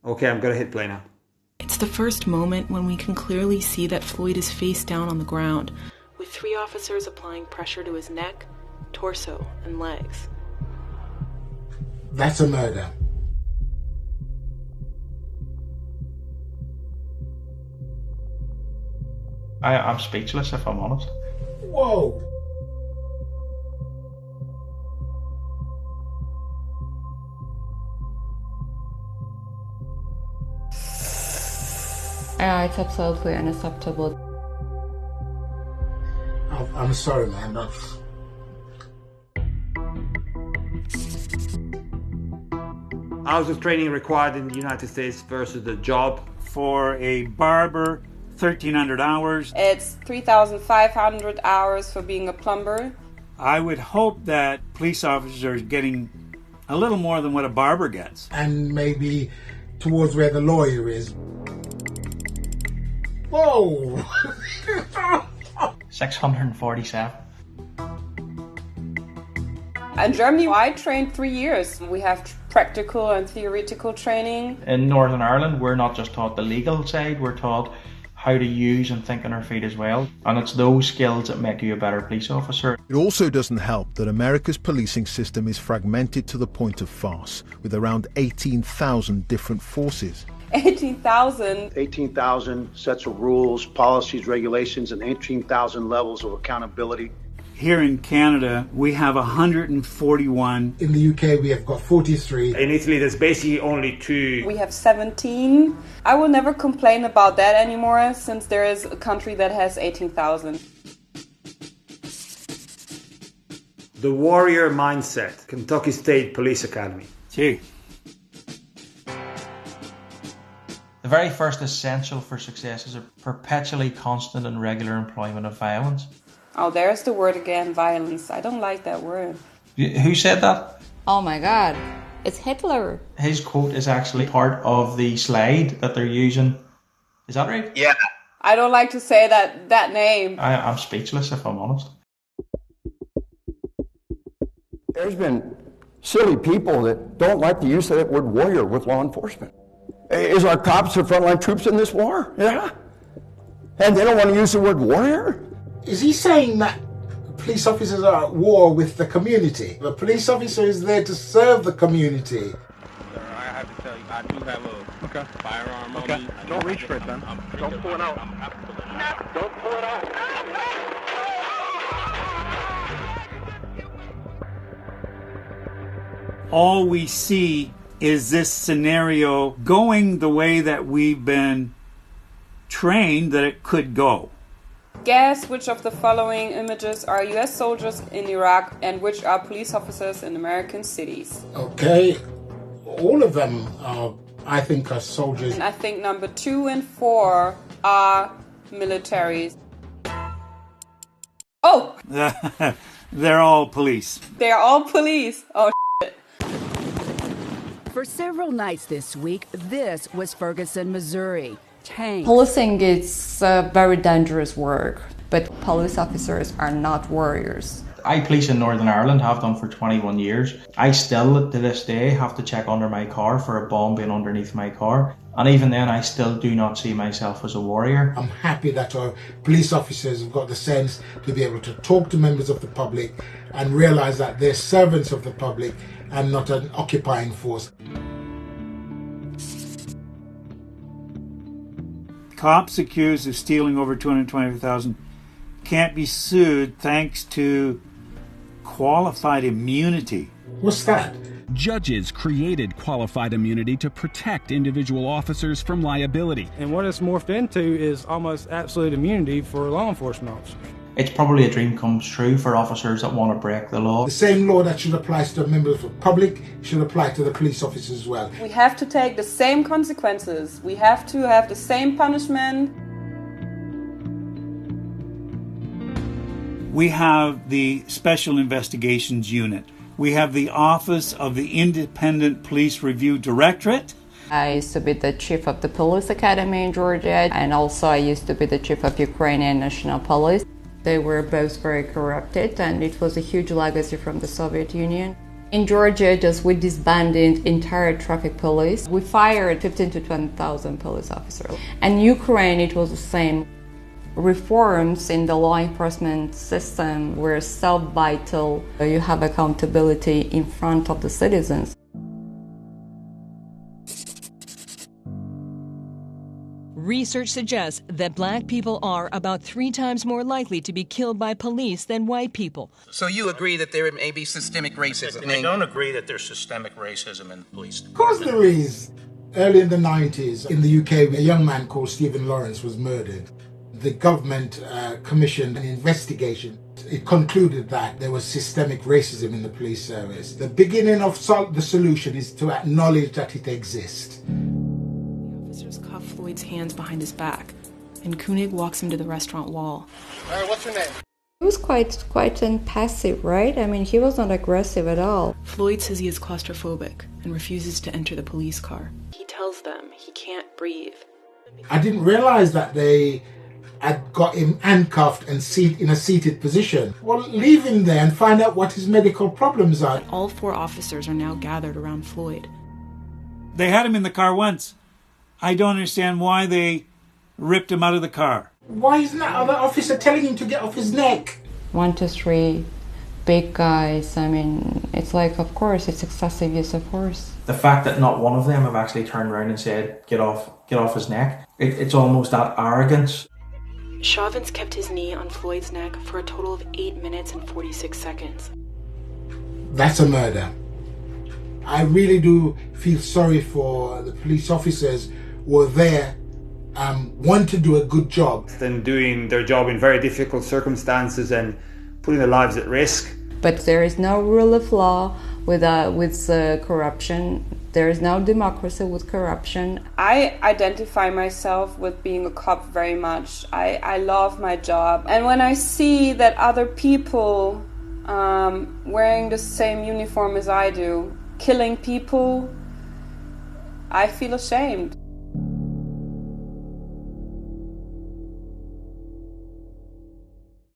Okay, I'm gonna hit play now. It's the first moment when we can clearly see that Floyd is face down on the ground, with 3 officers applying pressure to his neck, torso, and legs. That's a murder. I'm speechless, if I'm honest. Whoa! It's absolutely unacceptable. I'm sorry, man. Hours of training required in the United States versus the job. For a barber, 1,300 hours. It's 3,500 hours for being a plumber. I would hope that police officers are getting a little more than what a barber gets. And maybe towards where the lawyer is. Whoa! 647. In Germany, I trained 3 years. We have practical and theoretical training. In Northern Ireland, we're not just taught the legal side, we're taught how to use and think on our feet as well. And it's those skills that make you a better police officer. It also doesn't help that America's policing system is fragmented to the point of farce, with around 18,000 different forces. 18,000. 18,000 sets of rules, policies, regulations, and 18,000 levels of accountability. Here in Canada, we have 141. In the UK, we have got 43. In Italy, there's basically only 2. We have 17. I will never complain about that anymore, since there is a country that has 18,000. The warrior mindset, Kentucky State Police Academy. Gee. The very first essential for success is a perpetually constant and regular employment of violence. Oh, there's the word again, violence. I don't like that word. Who said that? Oh my God, it's Hitler. His quote is actually part of the slide that they're using. Is that right? Yeah. I don't like to say that name. I'm speechless, if I'm honest. There's been silly people that don't like the use of that word warrior with law enforcement. Is our cops the frontline troops in this war? Yeah. And they don't want to use the word warrior? Is he saying that police officers are at war with the community? The police officer is there to serve the community. Sir, I have to tell you, I do have a firearm on me. Don't reach for it, then. Don't pull it out. Don't pull it out. All we see is this scenario going the way that we've been trained that it could go. Guess which of the following images are US soldiers in Iraq and which are police officers in American cities? Okay, all of them are, I think, are soldiers. And I think number 2 and 4 are militaries. Oh! They're all police. They're all police. Oh, shit. For several nights this week, this was Ferguson, Missouri. Tanks. Policing is very dangerous work, but police officers are not warriors. I police in Northern Ireland, have done for 21 years. I still, to this day, have to check under my car for a bomb being underneath my car. And even then, I still do not see myself as a warrior. I'm happy that our police officers have got the sense to be able to talk to members of the public and realise that they're servants of the public and not an occupying force. Cops accused of stealing over $225,000 can't be sued thanks to qualified immunity. What's that? Judges created qualified immunity to protect individual officers from liability. And what it's morphed into is almost absolute immunity for law enforcement officers. It's probably a dream comes true for officers that want to break the law. The same law that should apply to the members of the public should apply to the police officers as well. We have to take the same consequences. We have to have the same punishment. We have the Special Investigations Unit. We have the Office of the Independent Police Review Directorate. I used to be the chief of the police academy in Georgia, and also I used to be the chief of Ukrainian National Police. They were both very corrupted, and it was a huge legacy from the Soviet Union. In Georgia, just we disbanded entire traffic police. We fired 15 to 20,000 police officers. And Ukraine, it was the same. Reforms in the law enforcement system were so vital. You have accountability in front of the citizens. Research suggests that black people are about 3 times more likely to be killed by police than white people. So you agree that there may be systemic racism? I don't agree that there's systemic racism in the police department. Of course there is. Early in the 90s, in the UK, a young man called Stephen Lawrence was murdered. The government commissioned an investigation. It concluded that there was systemic racism in the police service. The beginning of the solution is to acknowledge that it exists. Cuff Floyd's hands behind his back, and Koenig walks him to the restaurant wall. All right, what's your name? He was quite impassive, right? I mean, he was not aggressive at all. Floyd says he is claustrophobic and refuses to enter the police car. He tells them he can't breathe. I didn't realize that they had got him handcuffed and in a seated position. Well, leave him there and find out what his medical problems are. All 4 officers are now gathered around Floyd. They had him in the car once. I don't understand why they ripped him out of the car. Why isn't that other officer telling him to get off his neck? 1 to 3 big guys. I mean, it's like, of course, it's excessive use of force. The fact that not one of them have actually turned around and said, get off his neck. It's almost that arrogance. Chauvin's kept his knee on Floyd's neck for a total of 8 minutes and 46 seconds. That's a murder. I really do feel sorry for the police officers who are there, want to do a good job. And doing their job in very difficult circumstances and putting their lives at risk. But there is no rule of law with corruption. There is no democracy with corruption. I identify myself with being a cop very much. I love my job. And when I see that other people wearing the same uniform as I do, killing people, I feel ashamed.